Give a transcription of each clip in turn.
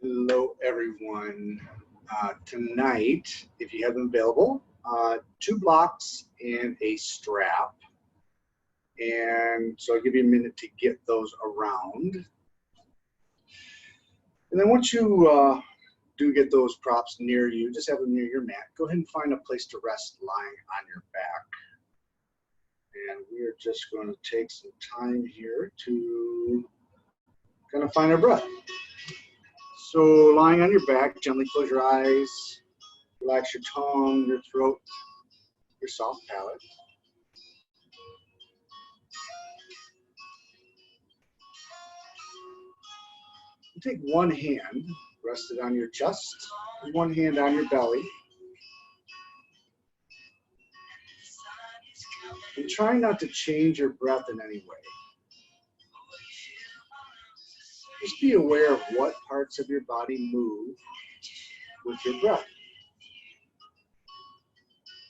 Hello, everyone. Tonight, if you have them available, 2 blocks and a strap. And so I'll give you a minute to get those around. And then once you do get those props near you, just have them near your mat. Go ahead and find a place to rest lying on your back. And we are just going to take some time here to kind of find our breath. So lying on your back, gently close your eyes, relax your tongue, your throat, your soft palate. You take one hand, rest it on your chest, and one hand on your belly. And try not to change your breath in any way. Just be aware of what parts of your body move with your breath.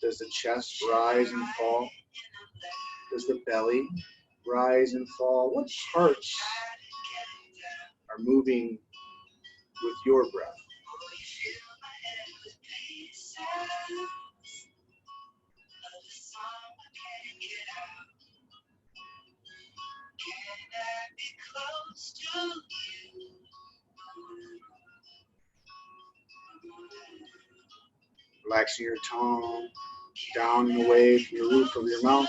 Does the chest rise and fall? Does the belly rise and fall? What parts are moving with your breath? Relaxing your tongue down and away from the roof of your mouth.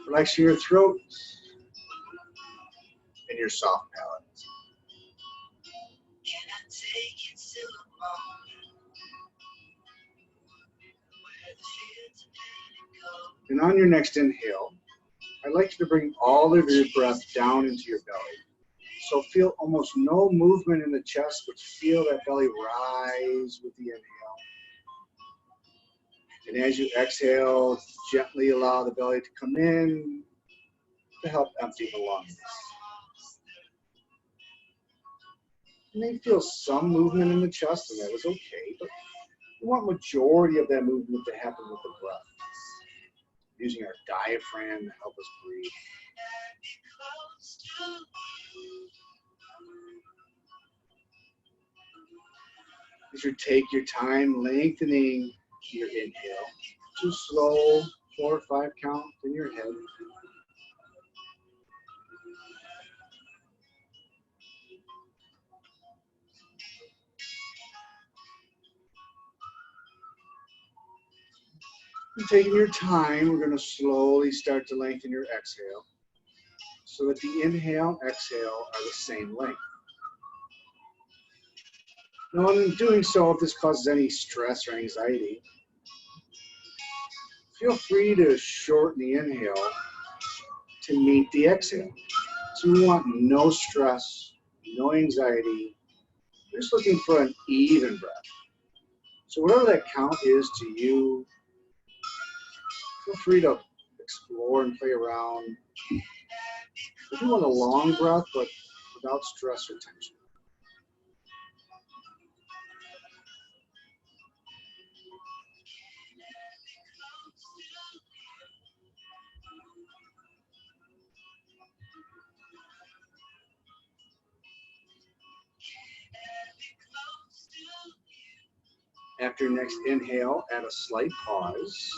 Relaxing your throat and your soft palate. And on your next inhale, I'd like you to bring all of your breath down into your belly. So feel almost no movement in the chest, but feel that belly rise with the inhale. And as you exhale, gently allow the belly to come in to help empty the lungs. You may feel some movement in the chest, and that is okay, but we want majority of that movement to happen with the breath, using our diaphragm to help us breathe. As you take your time lengthening your inhale, too slow, 4 or 5 count in your head. And taking your time, we're going to slowly start to lengthen your exhale so that the inhale and exhale are the same length. Now, in doing so, if this causes any stress or anxiety, feel free to shorten the inhale to meet the exhale. So we want no stress, no anxiety. We're just looking for an even breath. So whatever that count is to you, feel free to explore and play around. If you want a long breath, but without stress or tension. After your next inhale, add a slight pause.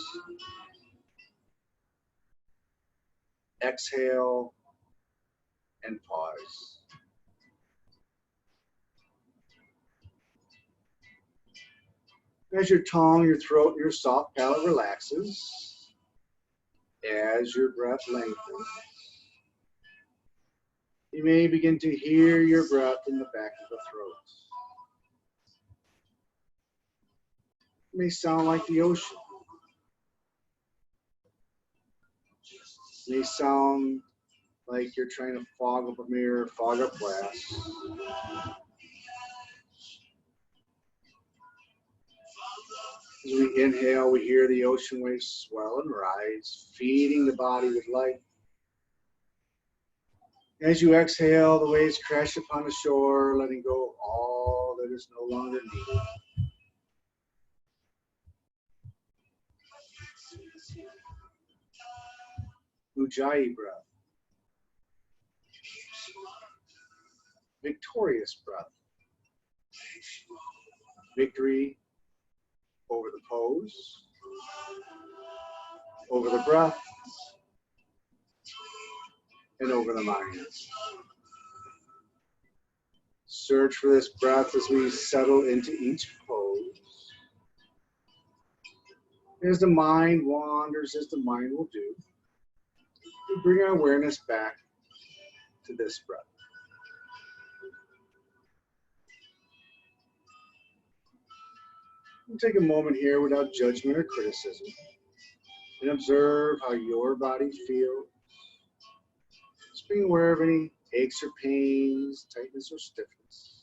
Exhale and pause. As your tongue, your throat, your soft palate relaxes, as your breath lengthens, you may begin to hear your breath in the back of the throat. It may sound like the ocean. It may sound like you're trying to fog up a mirror, fog up glass. As we inhale, we hear the ocean waves swell and rise, feeding the body with life. As you exhale, the waves crash upon the shore, letting go of all that is no longer needed. Ujjayi breath. victorious breath. Victory over the pose, over the breath, and over the mind. Search for this breath as we settle into each pose. As the mind wanders, as the mind will do, we bring our awareness back to this breath. We'll take a moment here without judgment or criticism and observe how your body feels. Just being aware of any aches or pains, tightness or stiffness.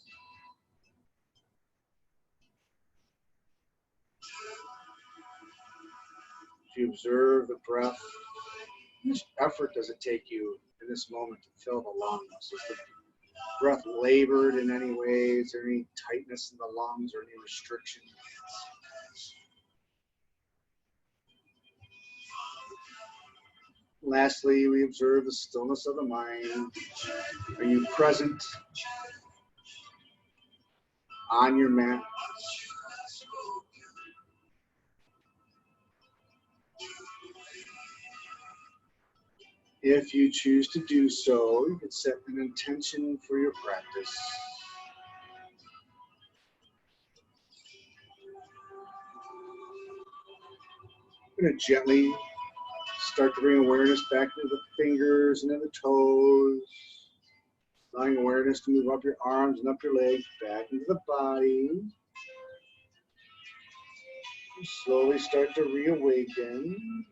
If you observe the breath, how much effort does it take you in this moment to fill the lungs? Is the breath labored in any way? Is there any tightness in the lungs or any restriction? Lastly, we observe the stillness of the mind. Are you present on your mat? If you choose to do so, you can set an intention for your practice. I'm going to gently start to bring awareness back to the fingers and then the toes, allowing awareness to move up your arms and up your legs, back into the body. You slowly start to reawaken.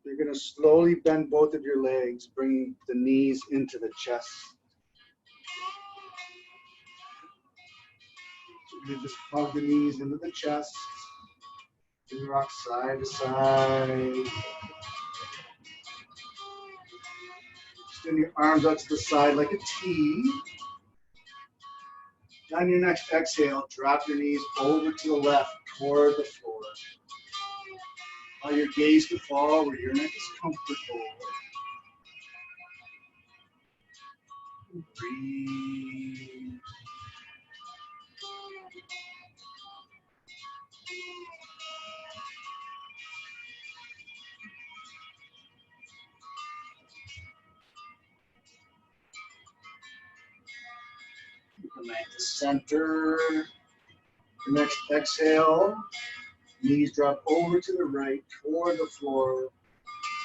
You're going to slowly bend both of your legs, bringing the knees into the chest. So you're going to just hug the knees into the chest. And rock side to side. Extend your arms out to the side like a T. On your next exhale, drop your knees over to the left toward the floor. Allow your gaze to fall where your neck is comfortable. Breathe. Come back to center. Your next exhale, knees drop over to the right toward the floor.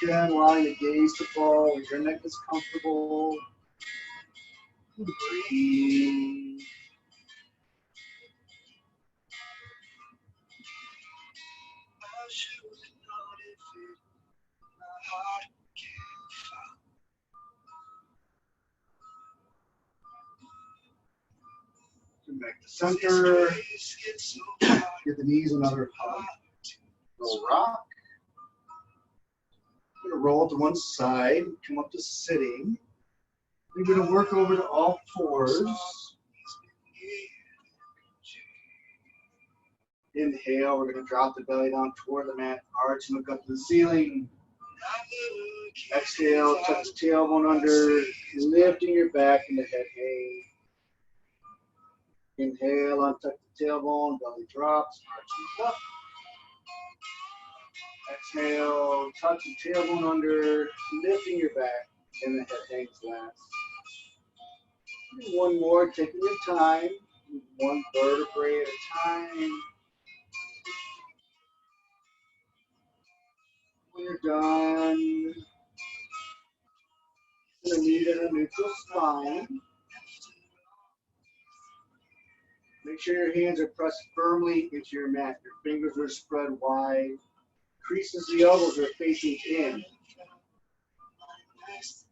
Again, allowing the gaze to fall where your neck is comfortable. Breathe. Come back to center. Give the knees another hug. Roll rock. We're going to roll to one side. Come up to sitting. We're going to work over to all fours. Inhale. We're going to drop the belly down toward the mat. Arch and look up to the ceiling. Exhale. Tuck the tailbone under. Lifting your back into head hang. Inhale, untuck the tailbone, belly drops, arches up. Exhale, tuck the tailbone under, lifting your back, and the head hangs last. One more, taking your time, one vertebrae at a time. When you're done, you're going to need a neutral spine. Make sure your hands are pressed firmly into your mat. Your fingers are spread wide. Creases the elbows are facing in.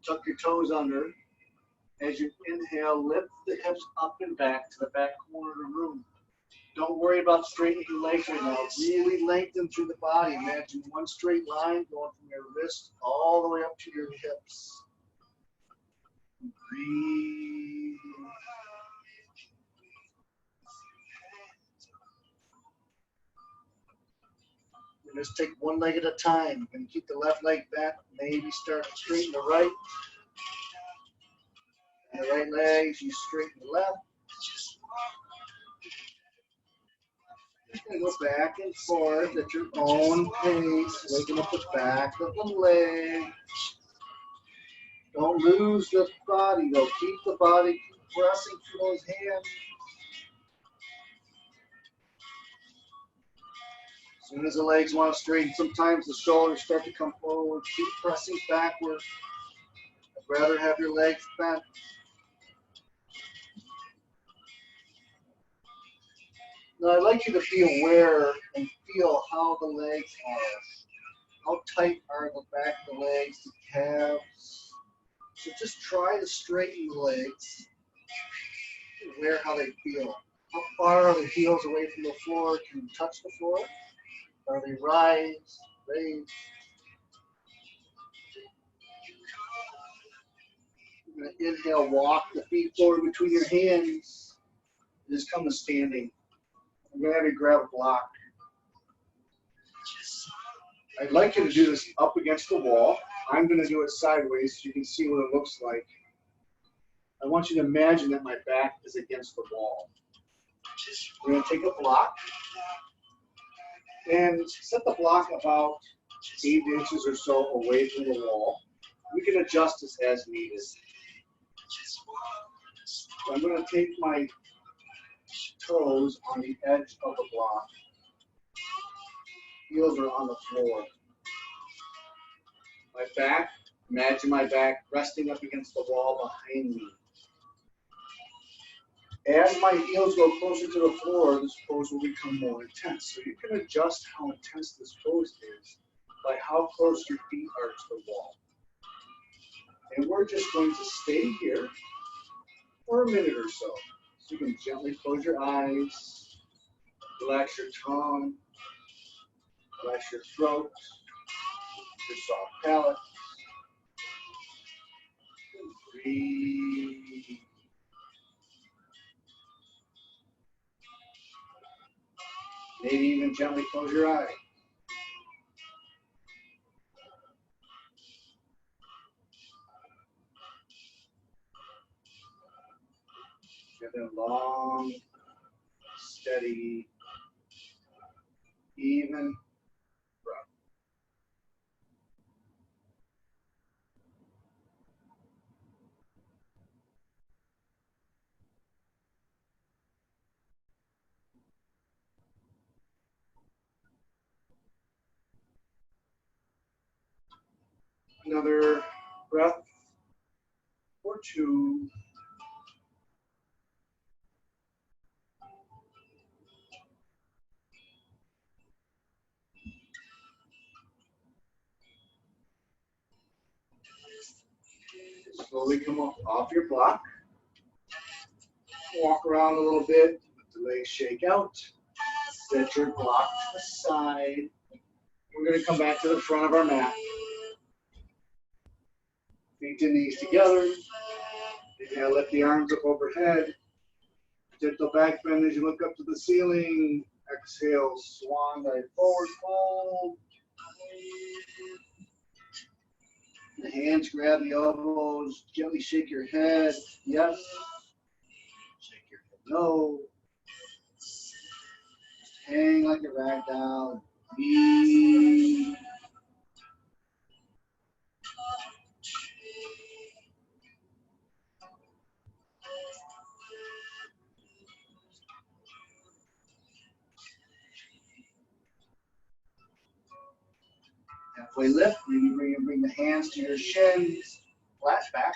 Tuck your toes under. As you inhale, lift the hips up and back to the back corner of the room. Don't worry about straightening your legs right now. Really lengthen through the body. Imagine one straight line going from your wrist all the way up to your hips. Breathe. Just take one leg at a time. You're going to keep the left leg bent. Maybe start to straighten the right. And the right legs, you straighten the left. Just going to go back and forth at your own pace. Waking up the back of the leg. Don't lose the body though. Keep the body pressing through those hands. As soon as the legs want to straighten, sometimes the shoulders start to come forward. Keep pressing backward. I'd rather have your legs bent. Now I'd like you to be aware and feel how the legs are. How tight are the back of the legs, the calves. So just try to straighten the legs. Be aware how they feel. How far are the heels away from the floor? Can you touch the floor? Are they raised? You're going to inhale, walk the feet forward between your hands. Just come to standing. I'm going to have you grab a block. I'd like you to do this up against the wall. I'm going to do it sideways so you can see what it looks like. I want you to imagine that my back is against the wall. We're going to take a block and set the block about 8 inches or so away from the wall. We can adjust this as needed. So I'm going to take my toes on the edge of the block. Heels are on the floor. My back, imagine my back resting up against the wall behind me. As my heels go closer to the floor, this pose will become more intense. So you can adjust how intense this pose is by how close your feet are to the wall. And we're just going to stay here for a minute or so. So you can gently close your eyes, relax your tongue, relax your throat, your soft palate. Breathe. Maybe even gently close your eyes. Get a long, steady, even breath. Another breath or two. Slowly come up off your block. Walk around a little bit. Let the legs shake out. Set your block to the side. We're going to come back to the front of our mat. Feet and knees together. Inhale, lift the arms up overhead. Gentle back bend as you look up to the ceiling. Exhale, swan dive forward fold. The hands grab the elbows. Gently shake your head. Yes. Shake your head. No. Just hang like a rag doll. Breathe. Halfway lift, maybe bring the hands to your shins, flat back.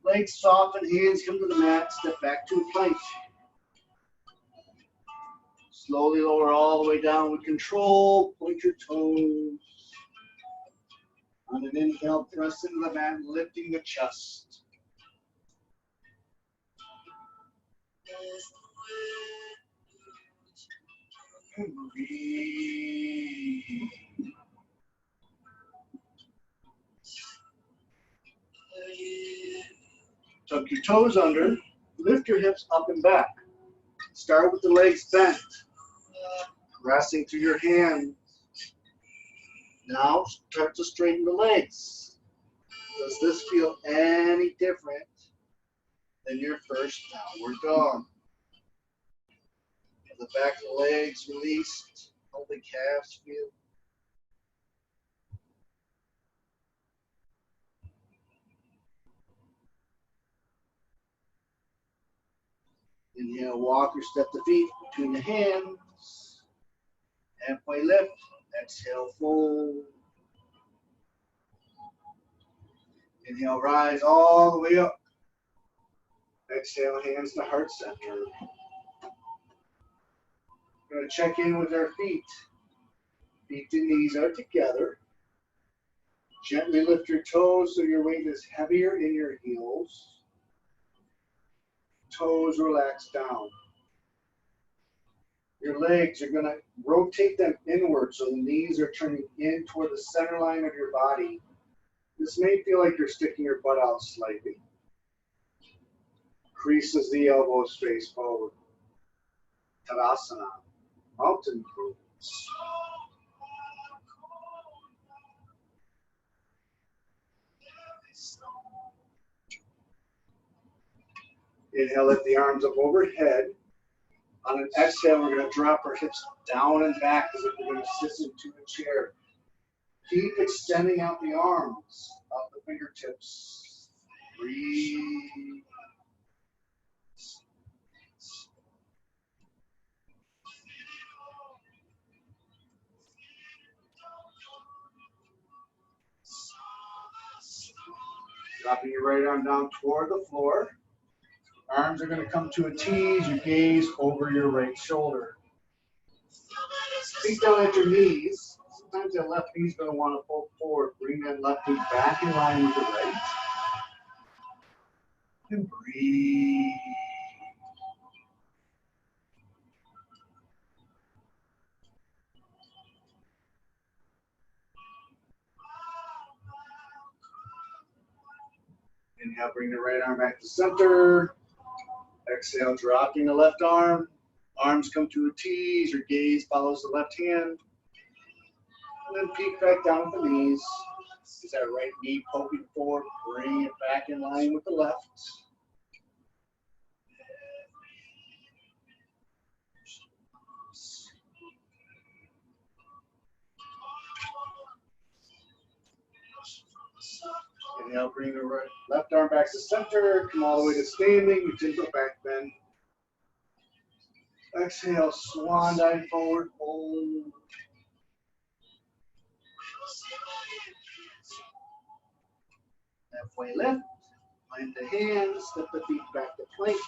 Legs soften, hands come to the mat, step back to a plank. Slowly lower all the way down with control, point your toes. On an inhale, press into the mat, lifting the chest. And breathe. Tuck your toes under, lift your hips up and back. Start with the legs bent. Resting through your hand. Now start to straighten the legs. Does this feel any different than your first downward dog? The back of the legs released. How the calves feel. Inhale, walk or step the feet between the hands. Halfway lift. Exhale, fold. Inhale, rise all the way up. Exhale, hands to heart center. We're going to check in with our feet. Feet and knees are together. Gently lift your toes so your weight is heavier in your heels. Toes relax down. Your legs are going to rotate them inward so the knees are turning in toward the center line of your body. This may feel like you're sticking your butt out slightly. Creases the elbows face forward. Tadasana, mountain pose. Inhale, lift the arms up overhead. On an exhale, we're going to drop our hips down and back as if we're going to sit into a chair. Keep extending out the arms, out the fingertips. Breathe. Dropping your right arm down toward the floor. Arms are going to come to a T as you gaze over your right shoulder. Feet down at your knees. Sometimes that left knee is going to want to pull forward. Bring that left knee back in line with the right. And breathe. Inhale, bring the right arm back to center. Exhale, dropping the left arm. Arms come to a T as your gaze follows the left hand. And then peek back down with the knees. Is that right knee poking forward? Bring it back in line with the left. Inhale, bring the right, left arm back to center. Come all the way to standing. You take a back bend. Exhale, swan dive forward, hold. Halfway lift, plant the hands, step the feet back to plank.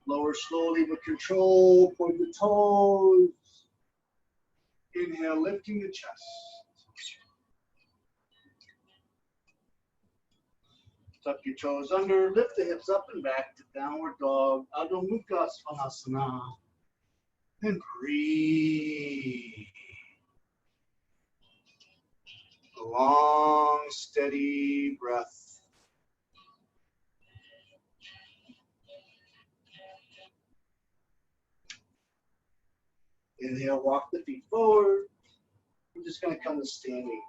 Lower slowly with control, point the toes. Inhale, lifting the chest. Tuck your toes under, lift the hips up and back to downward dog, Adho Mukha Svanasana. And breathe. A long, steady breath. Inhale, walk the feet forward. I'm just going to come to standing.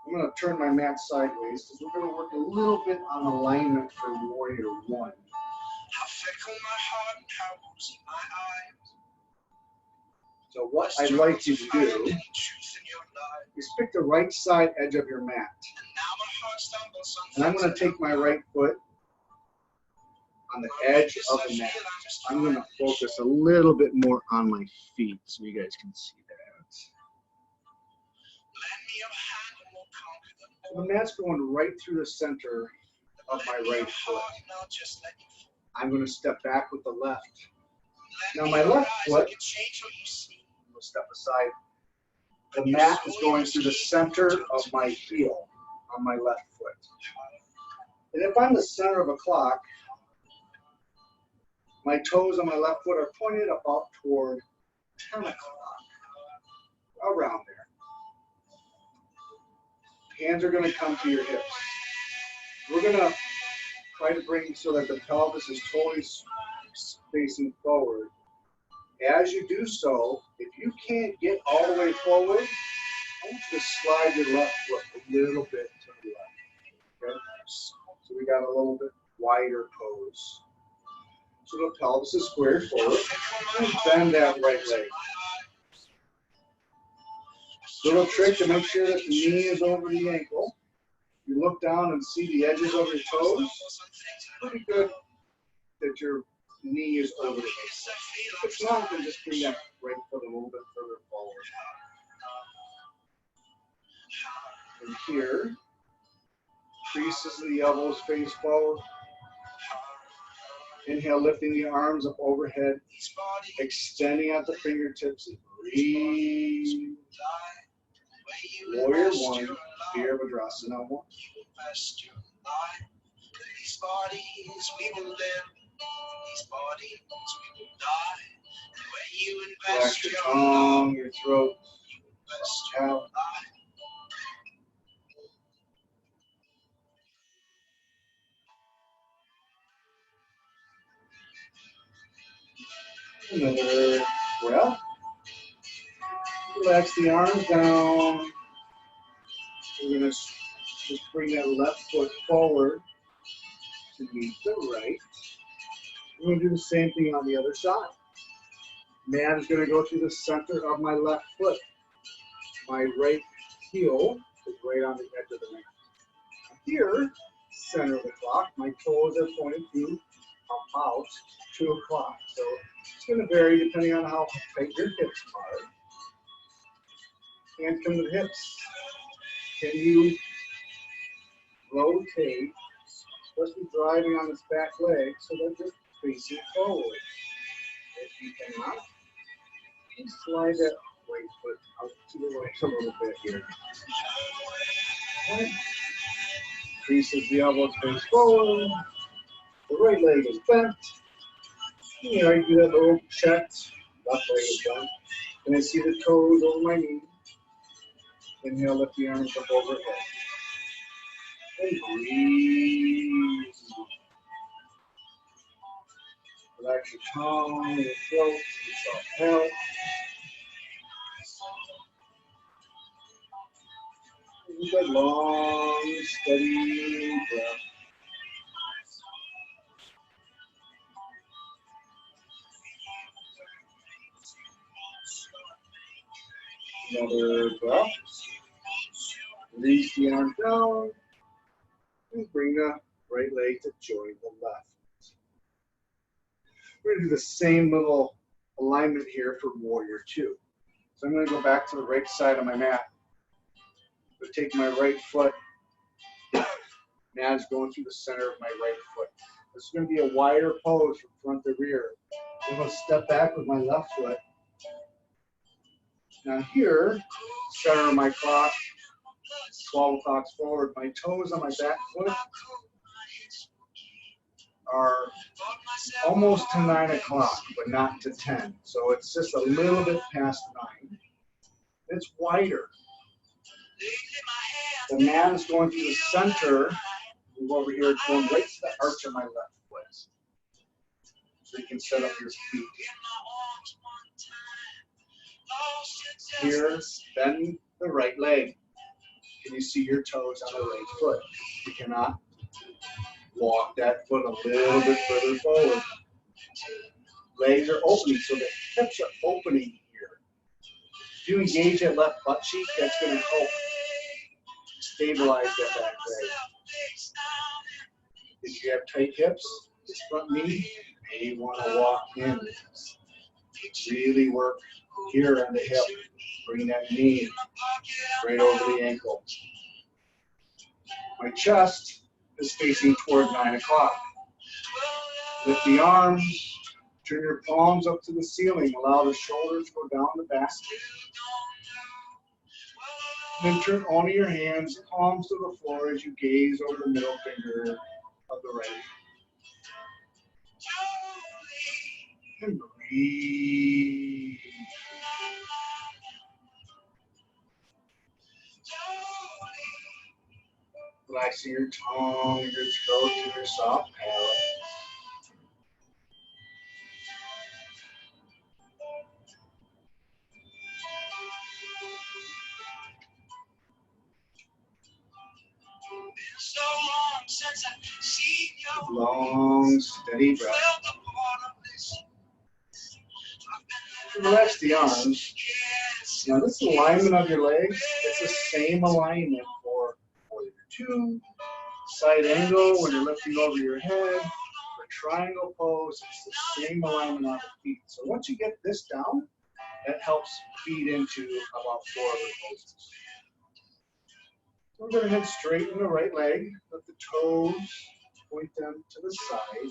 I'm going to turn my mat sideways because we're going to work a little bit on alignment for Warrior One. So what I'd like you to do is pick the right side edge of your mat. And I'm going to take my right foot on the edge of the mat. I'm going to focus a little bit more on my feet so you guys can see that. So the mat's going right through the center of my right foot. I'm going to step back with the left. Now my left foot, I'm going to step aside. The mat is going through the center of my heel on my left foot. And if I'm the center of a clock, my toes on my left foot are pointed about toward 10 o'clock, around there. Hands are going to come to your hips. We're going to try to bring so that the pelvis is totally hips facing forward. As you do so, if you can't get all the way forward, I want you to slide your left foot a little bit to the left. Okay? So we got a little bit wider pose. So the pelvis is squared forward. And bend that right leg. Little trick to make sure that the knee is over the ankle. You look down and see the edges of your toes. Pretty good that your knee is over the ankle. If it's not, then just bring that right foot a little bit further forward. And here, creases of the elbows face forward. Inhale, lifting the arms up overhead, extending out the fingertips. Breathe. Warrior one, Virabhadrasana 1. These bodies we will live, these bodies we will die. When you invest your tongue, your throat, you invest your life. Another breath. Relax the arms down. We're going to just bring that left foot forward to meet the right. We're going to do the same thing on the other side. Man is going to go through the center of my left foot. My right heel is right on the edge of the mat. Here, center of the clock, my toes are pointed to about 2 o'clock. So it's going to vary depending on how tight your hips are. Hands come to the hips. Can you rotate, especially driving on this back leg, so that you're facing forward? If you cannot, just slide that right foot out to the right a little bit here. Okay. Creases the elbows face forward. The right leg is bent. You know, you do that little check. Left leg is bent. And I see the toes over my knee. Inhale, lift the arms up overhead. And breathe. Relax your tongue, your throat, your self-help. Good long, steady breath. Another breath. Release the arm down. And bring the right leg to join the left. We're going to do the same little alignment here for Warrior 2. So I'm going to go back to the right side of my mat. I'm going to take my right foot. Now it's going through the center of my right foot. This is going to be a wider pose from front to rear. I'm going to step back with my left foot. Now here, center of my clock, 12 o'clock forward. My toes on my back foot are almost to 9 o'clock, but not to 10. So it's just a little bit past 9. It's wider. The mat is going through the center. Move over here, it's going right to the arch of my left foot. So you can set up your feet. Here, bend the right leg. Can you see your toes on the right foot? You cannot walk that foot a little bit further forward. Legs are opening, so the hips are opening here. If you engage that left butt cheek, that's going to help stabilize that back leg. If you have tight hips, this front knee, you may want to walk in. Really work here on the hip. Bring that knee right over the ankle. My chest is facing toward 9 o'clock. Lift the arms, turn your palms up to the ceiling. Allow the shoulders to go down the back. Then turn only your hands, palms to the floor as you gaze over the middle finger of the right. And breathe. Relaxing your tongue, your throat, and your soft palate. long, steady breath. Relax the arms. Now this alignment of your legs, it's the same alignment for warrior two, side angle when you're lifting over your head, for triangle pose, it's the same alignment on the feet. So once you get this down, that helps feed into about 4 other poses. We're going to head straight in the right leg, let the toes point them to the side,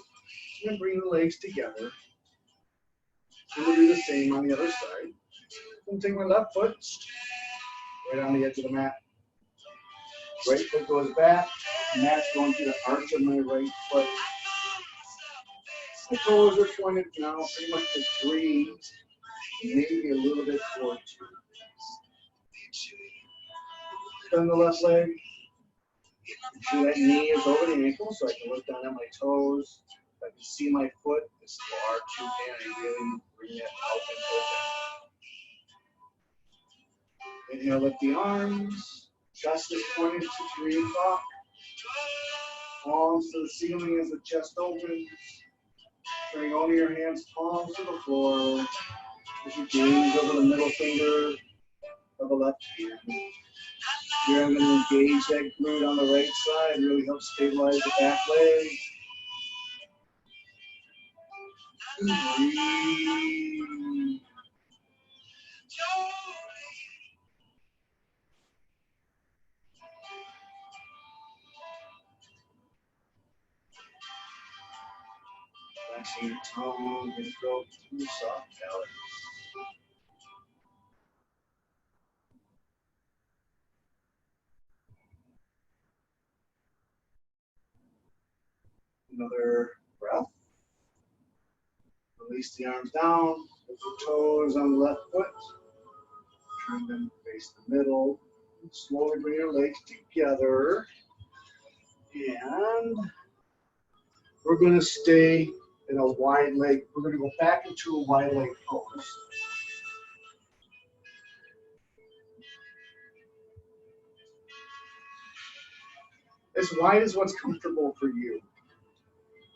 and bring the legs together. And we'll do the same on the other side. I'm take my left foot right on the edge of the mat. Right foot goes back, mat's going through the arch of my right foot. The toes are pointed now pretty much to 3, maybe a little bit toward 2. Turn the left leg. Make sure that knee is over the ankle so I can look down at my toes. If I can see my foot as far too down, I really bring that out and open. Inhale, lift the arms. Chest is pointed to 3 o'clock. Palms to the ceiling as the chest opens. Bring only your hands, palms to the floor. As you gaze over the middle finger of the left hand. Here I'm going to engage that glute on the right side, really help stabilize the back leg. Breathe. Relaxing your tongue and throat through soft belly. Another breath. Release the arms down, put the toes on the left foot. Turn them to face the middle. Slowly bring your legs together. And we're going to stay in a wide leg. We're going to go back into a wide leg pose. As wide as what's comfortable for you.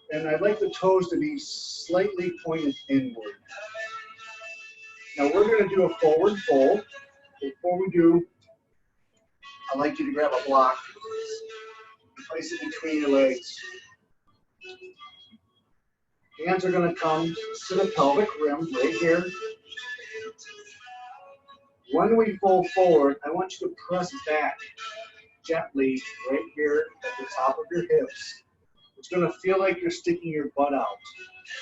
And I'd like the toes to be slightly pointed inward. Now we're going to do a forward fold. Before we do, I'd like you to grab a block and place it between your legs. Hands are going to come to the pelvic rim right here. When we fold forward, I want you to press back gently right here at the top of your hips. It's going to feel like you're sticking your butt out.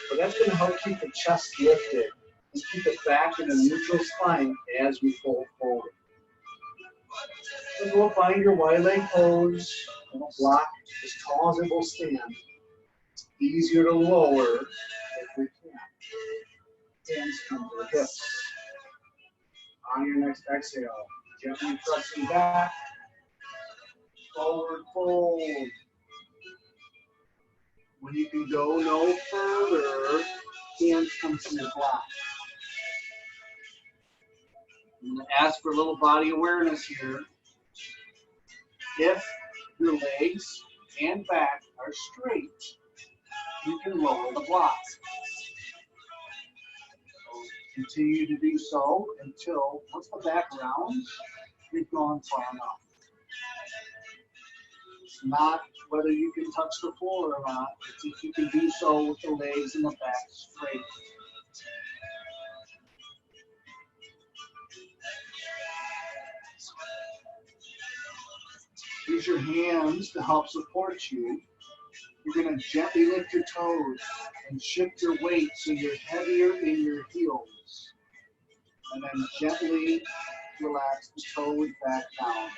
But that's going to help keep the chest lifted and keep it back in a neutral spine as we fold forward. So go find your wide leg pose and a block as tall as it will stand. It's easier to lower if we can. Hands come to the hips. On your next exhale, gently pressing back. Forward fold. When you can go no further, hands come to your block. I'm going to ask for a little body awareness here. If your legs and back are straight, you can lower the block. So continue to do so until, once the back rounds, you've gone far enough. It's not whether you can touch the floor or not, it's if you can do so with the legs and the back straight. Use your hands to help support you. You're going to gently lift your toes and shift your weight so you're heavier in your heels. And then gently relax the toes back down.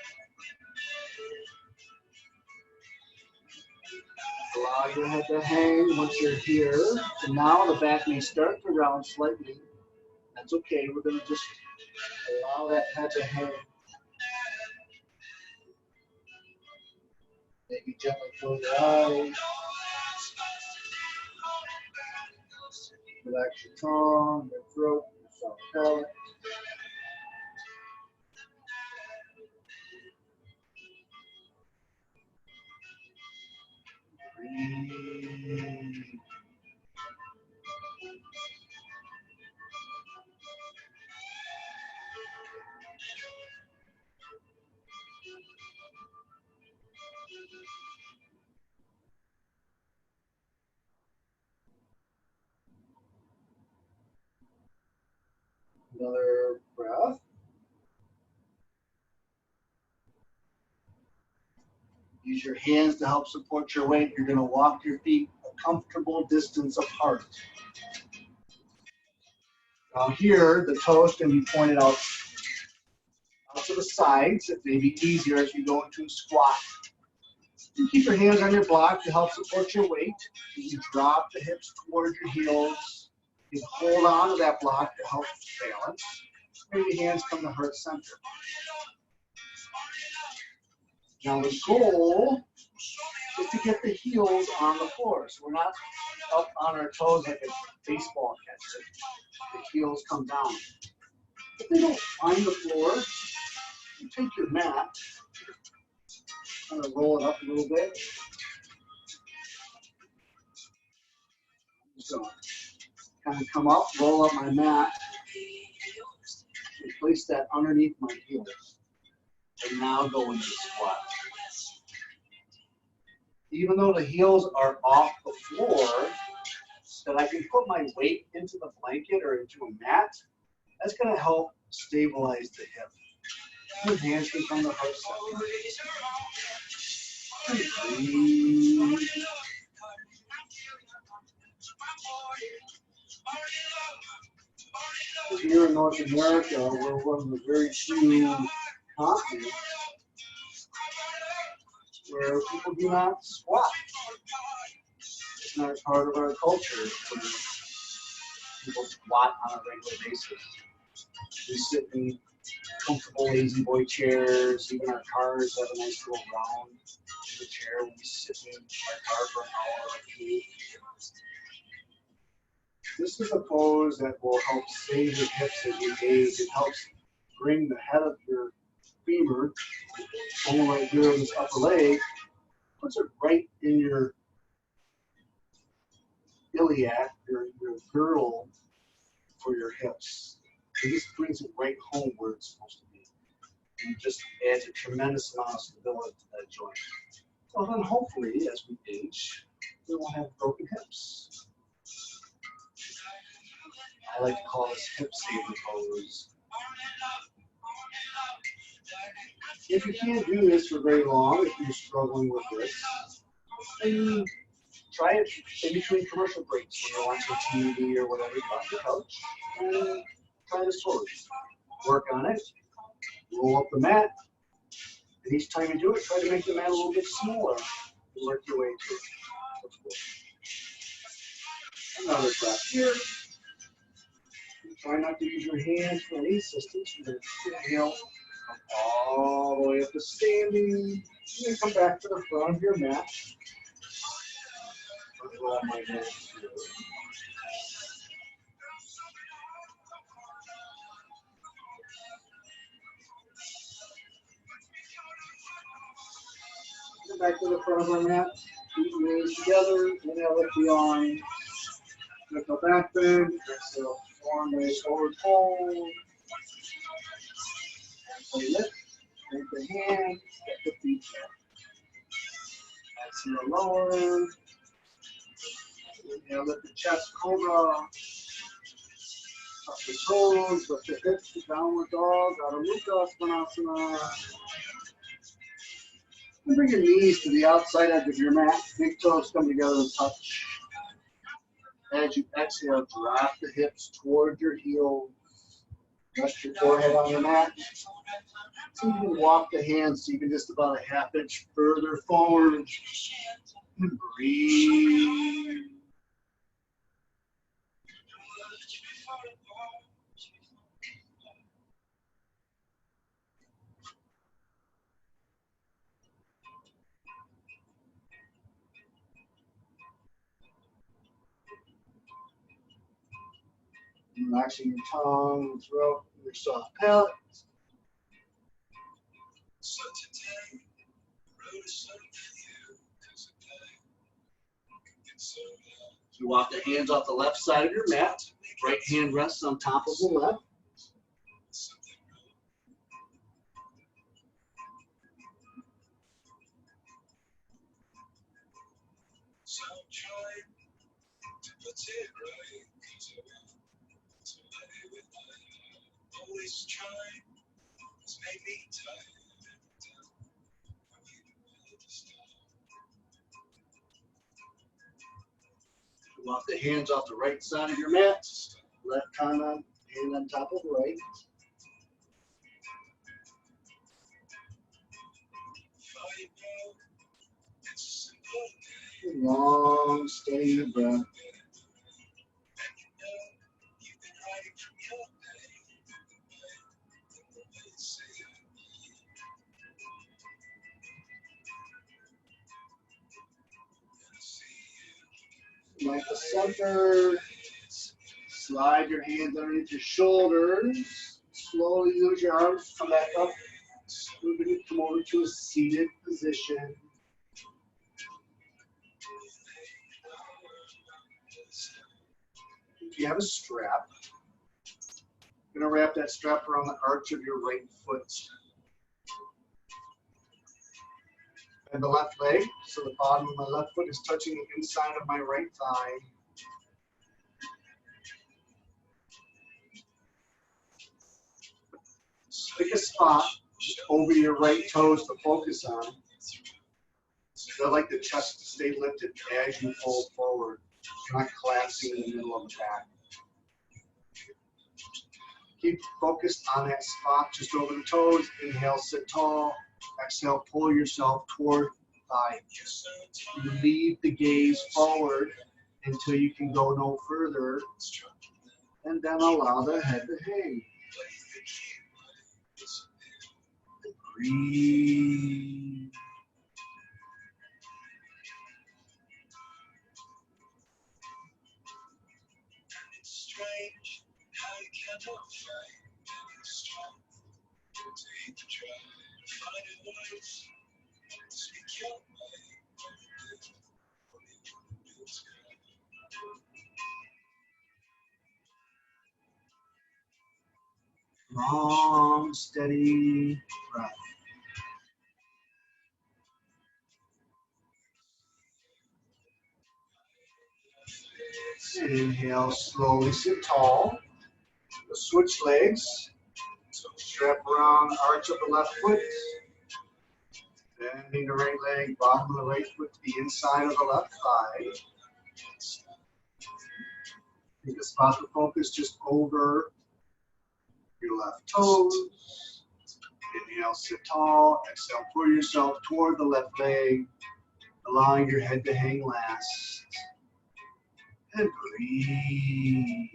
Allow your head to hang once you're here. So now the back may start to round slightly. That's okay. We're going to just allow that head to hang. Maybe gently close your eyes. Relax your tongue, your throat, your soft pelvis. Breathe. Another breath. Use your hands to help support your weight. You're going to walk your feet a comfortable distance apart. Now here, the toes can be pointed out to the sides. It may be easier as you go into a squat. You keep your hands on your block to help support your weight. You drop the hips toward your heels. You hold on to that block to help balance. Maybe hands come to heart center. Now the goal is to get the heels on the floor. So we're not up on our toes like a baseball catcher. The heels come down. If they don't find the floor, you take your mat, kind of roll it up a little bit. So kind of come up, roll up my mat, and place that underneath my heels. And now go into squat. Even though the heels are off the floor, that I can put my weight into the blanket or into a mat, that's going to help stabilize the hip. Your hands can come to heart center. Breathe. Here in North America, we're one of the very few continents where people do not squat. It's not part of our culture for people to squat on a regular basis. We sit in comfortable lazy boy chairs. Even our cars have a nice little round in the chair. We sit in our car for an hour or two. This is a pose that will help save your hips as you age. It helps bring the head of your femur, only right here in this upper leg, puts it right in your iliac, your girdle for your hips. So this brings it right home where it's supposed to be. And it just adds a tremendous amount of stability to that joint. So then hopefully, as we age, we won't have broken hips. I like to call this hip saver pose. If you can't do this for very long, if you're struggling with this, then try it in between commercial breaks when you're watching TV or whatever, you off your couch, and try this pose. Work on it, roll up the mat, and each time you do it, try to make the mat a little bit smaller and work your way to it. Another breath here. Try not to use your hands for any assistance. You're going to inhale, come all the way up to standing, and then come back to the front of your mat. Roll my mat through. Come back to the front of our mat. Feet raised together. Inhale, lift the arm. Lift the back bend. Exhale. Arm raise forward fold. Exhale, lift. Take the hand. Get the feet back. Exhale, lower. Inhale, lift the chest, cobra. Tuck the toes, lift the hips to downward dog. Adho Mukha Svanasana. And bring your knees to the outside edge of your mat. Big toes come together and touch. As you exhale, drop the hips toward your heels. Rest your forehead on your mat. So you can walk the hands so you can just about a half inch further forward. And breathe. Relaxing your tongue, your throat, your soft palate. So today, wrote a song for you, 'cause today, so you walk the hands off the left side of your mat. Right hand rests on top of the left. Walk the hands off the right side of your mat. Left hand on top of right. Long, steady breath. Like the center, slide your hands underneath your shoulders. Slowly use your arms, come back up. We're going to come over to a seated position. If you have a strap, you're going to wrap that strap around the arch of your right foot. And the left leg, so the bottom of my left foot is touching the inside of my right thigh. Pick a spot just over your right toes to focus on. I like the chest to stay lifted as you fold forward. You're not collapsing in the middle of the back. Keep focused on that spot just over the toes. Inhale, sit tall. Exhale, pull yourself toward the thigh. You lead the gaze forward until you can go no further. And then allow the head to hang. Breathe. Long, steady breath. Inhale, slowly sit tall. Switch legs. Strap around arch of the left foot. Bending the right leg, bottom of the right foot to the inside of the left thigh. Take a spot to focus just over your left toes. Inhale, sit tall. Exhale, pull yourself toward the left leg, allowing your head to hang last. And breathe.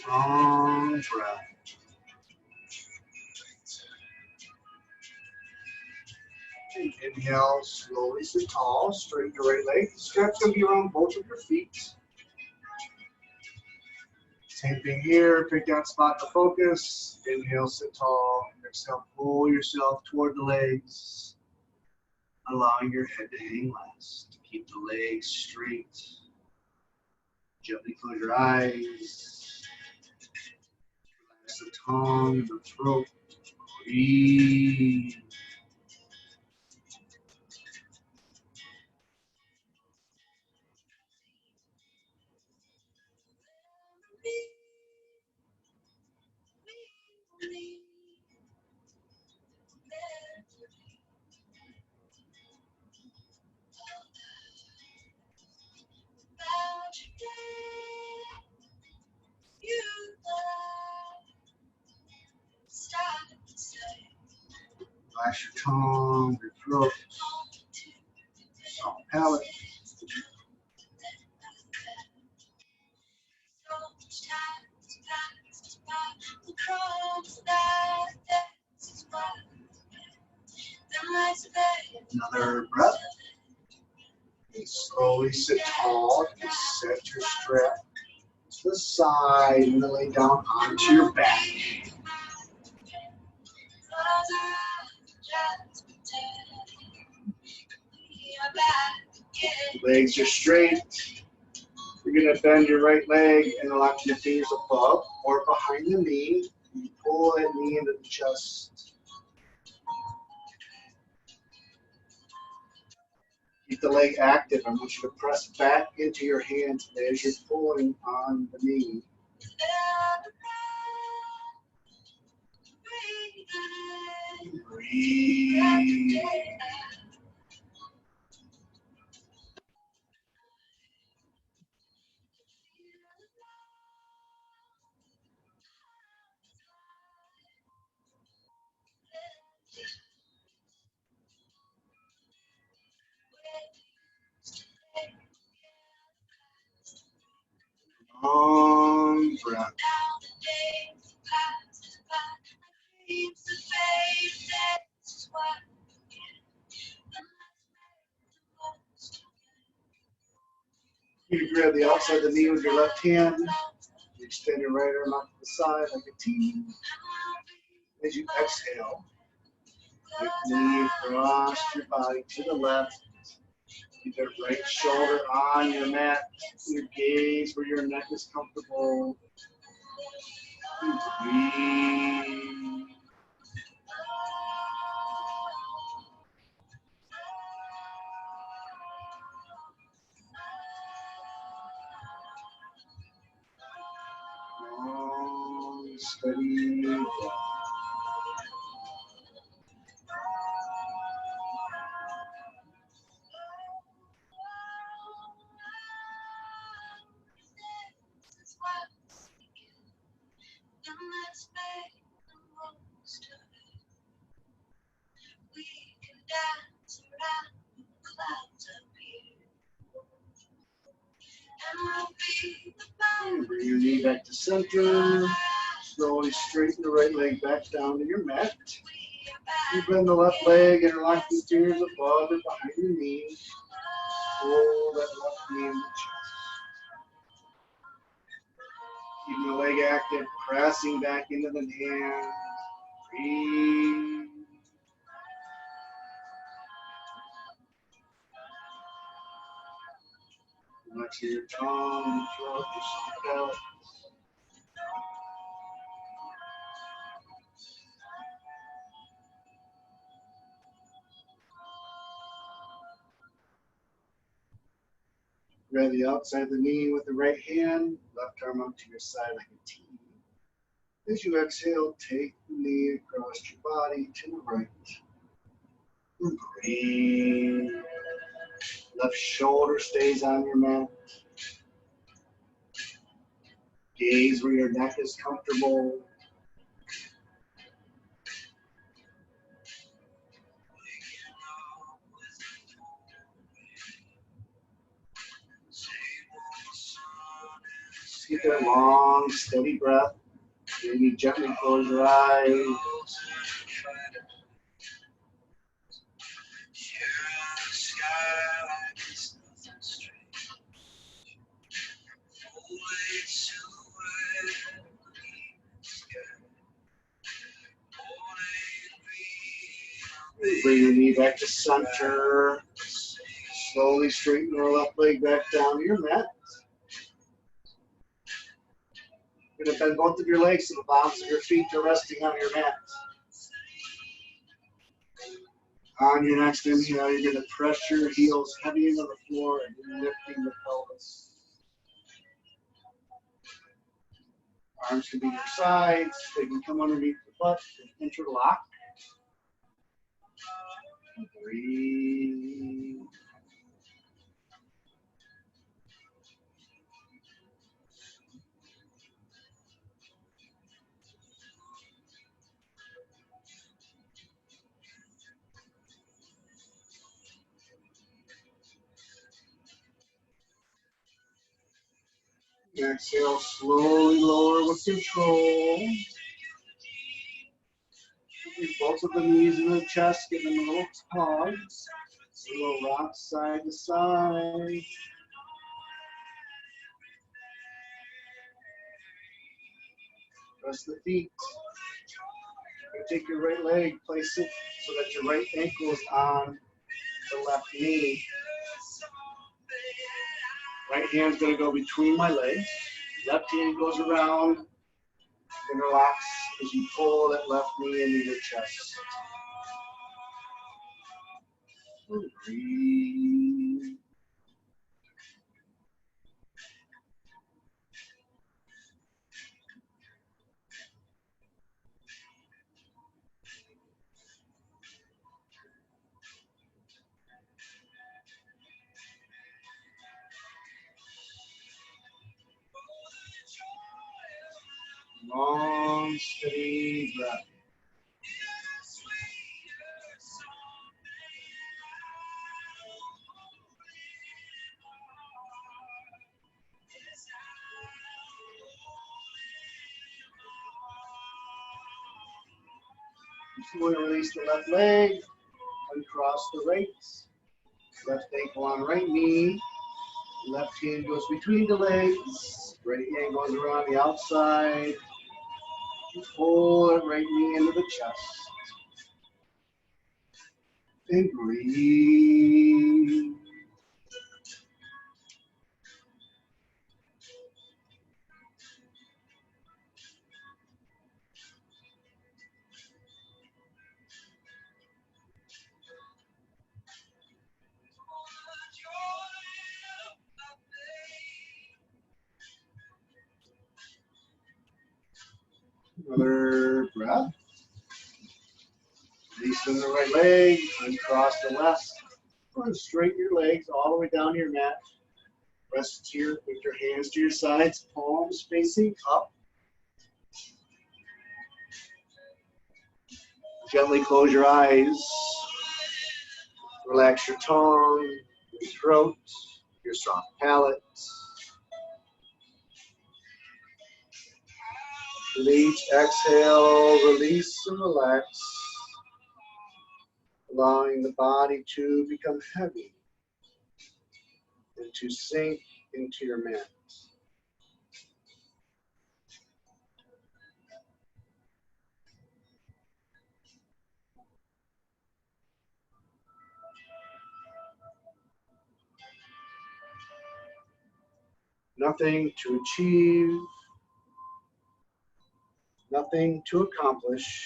Long breath. Inhale, slowly sit tall, straighten your right leg. The strap's going to be around both of your feet. Same thing here, pick that spot to focus. Inhale, sit tall. Exhale, pull yourself toward the legs, allowing your head to hang last. Keep the legs straight. Gently close your eyes. Relax the tongue and the throat. Breathe. Relax your tongue, your throat, soft palate. Another breath. Slowly sit tall. Set your strap to the side and then lay down onto your back. Legs are straight. You're going to bend your right leg and lock your fingers above or behind the knee. You pull that knee into the chest. Keep the leg active. I want you to press back into your hands as you're pulling on the knee. Breathe. Long breath. You grab the outside of the knee with your left hand. You extend your right arm out to the side like a T. As you exhale, your knee across your body to the left. Keep your right shoulder on your mat. Your gaze where your neck is comfortable. Breathe. Long, steady breath. Bring your knee back to center. Slowly straighten the right leg back down to your mat. You bend the left leg and lock the fingers above and behind your knee. Pull that left knee in the chest. Keeping the leg active, pressing back into the hand. Breathe. Relax your tongue, throat, your seatbelt. Grab the outside of the knee with the right hand, left arm up to your side like a T. As you exhale, take the knee across your body to the right. Breathe. Left shoulder stays on your mat. Gaze where your neck is comfortable. Just get that long, steady breath. Maybe gently close your eyes. Bring your knee back to center. Slowly straighten your left leg back down to your mat. You're going to bend both of your legs so the bottoms of your feet are resting on your mat. On your next inhale, you're going to press your heels heavy into the floor and you're lifting the pelvis. Arms can be your sides. They can come underneath the butt and interlock. Breathe. Exhale, slowly lower with control. Bring both of the knees in the chest, give them a little hug. Little rock side to side. Press the feet. You take your right leg, place it so that your right ankle is on the left knee. Right hand's going to go between my legs. Left hand goes around and relax as you pull that left knee into your chest. Breathe. Long, steady breath. Slowly release the left leg, uncross the right, left ankle on right knee, left hand goes between the legs, right hand goes around the outside, pull that right knee into the chest, and breathe. Another breath. Releasing the right leg, uncross the left. Straighten your legs all the way down to your mat. Rest with your hands to your sides, palms facing up. Gently close your eyes. Relax your tongue, your throat, your soft palate. With each exhale, release and relax, allowing the body to become heavy and to sink into your mat. Nothing to achieve, nothing to accomplish.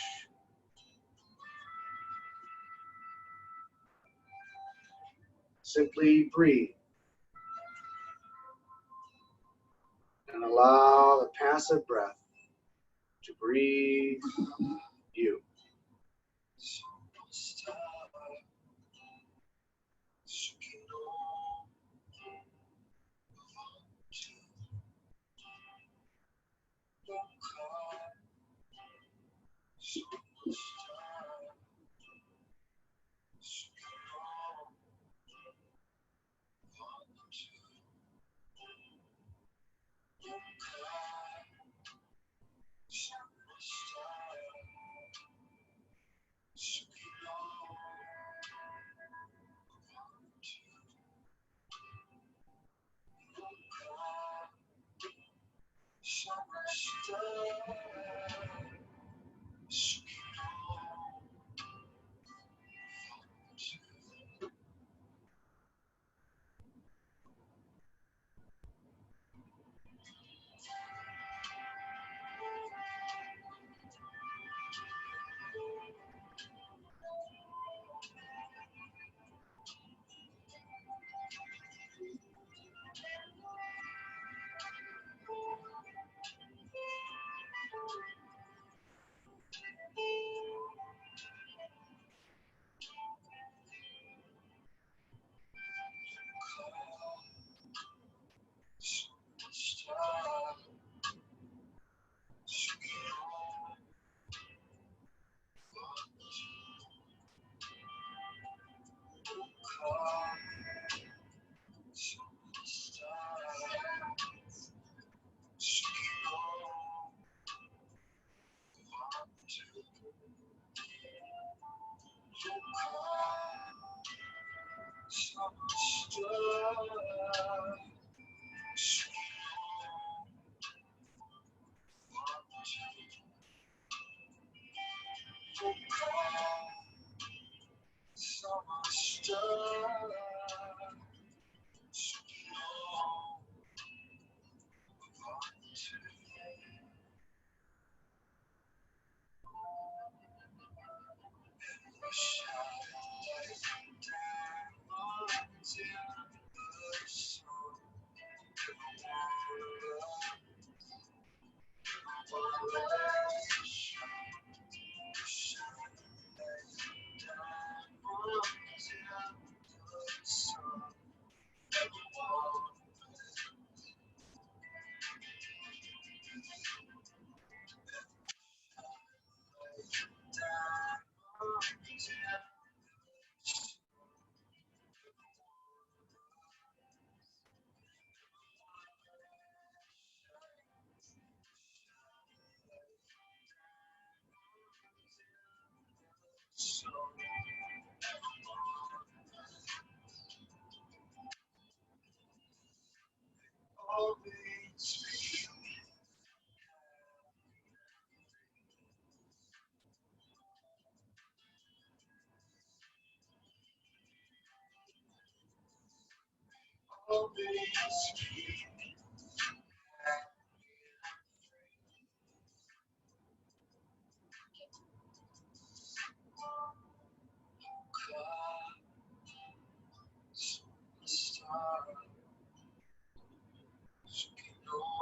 Simply breathe and allow the passive breath to breathe you.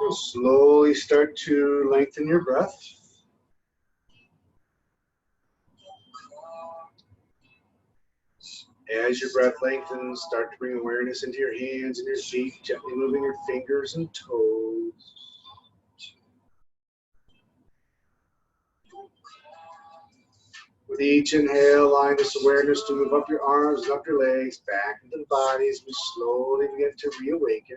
You'll slowly start to lengthen your breath. As your breath lengthens, start to bring awareness into your hands and your feet, gently moving your fingers and toes. With each inhale, allow this awareness to move up your arms and up your legs, back into the body as we slowly begin to reawaken.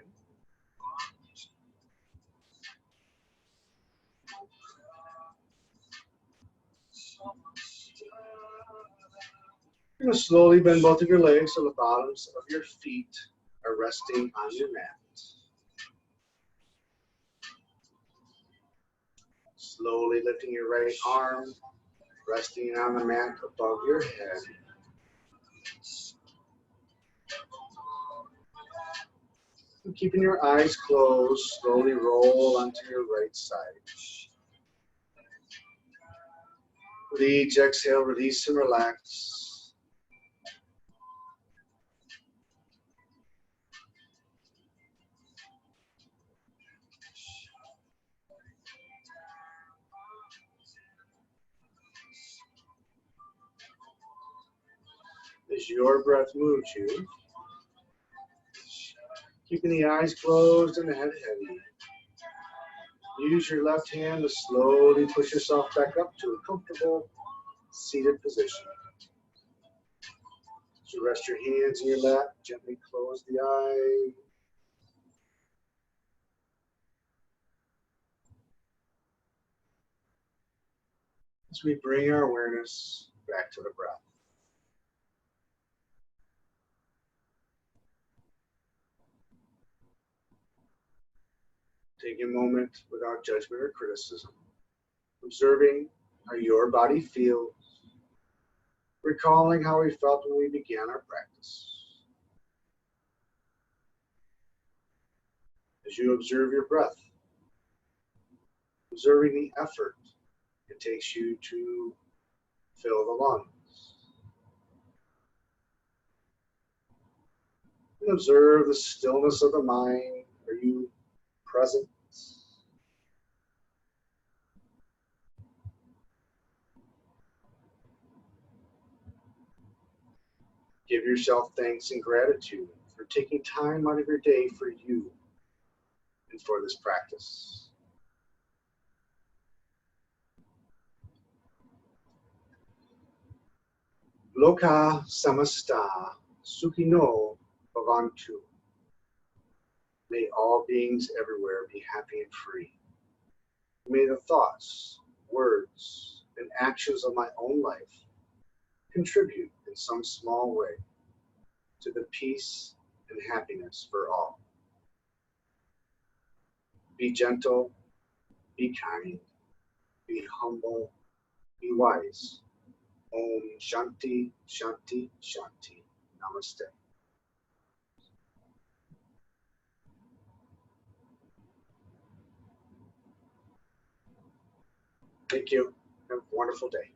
You're going to slowly bend both of your legs so the bottoms of your feet are resting on your mat. Slowly lifting your right arm, resting on the mat above your head. And keeping your eyes closed, slowly roll onto your right side. With each exhale, release and relax. As your breath moves you, keeping the eyes closed and the head heavy. Use your left hand to slowly push yourself back up to a comfortable seated position. As you rest your hands in your lap, gently close the eye. As we bring our awareness back to the breath. Take a moment without judgment or criticism, observing how your body feels, recalling how we felt when we began our practice. As you observe your breath, observing the effort it takes you to fill the lungs. And observe the stillness of the mind. Are you present? Give yourself thanks and gratitude for taking time out of your day for you and for this practice. Loka samasta sukhino bhavantu. May all beings everywhere be happy and free. May the thoughts, words, and actions of my own life contribute in some small way to the peace and happiness for all. Be gentle, be kind, be humble, be wise. Om Shanti, Shanti, Shanti. Namaste. Thank you. Have a wonderful day.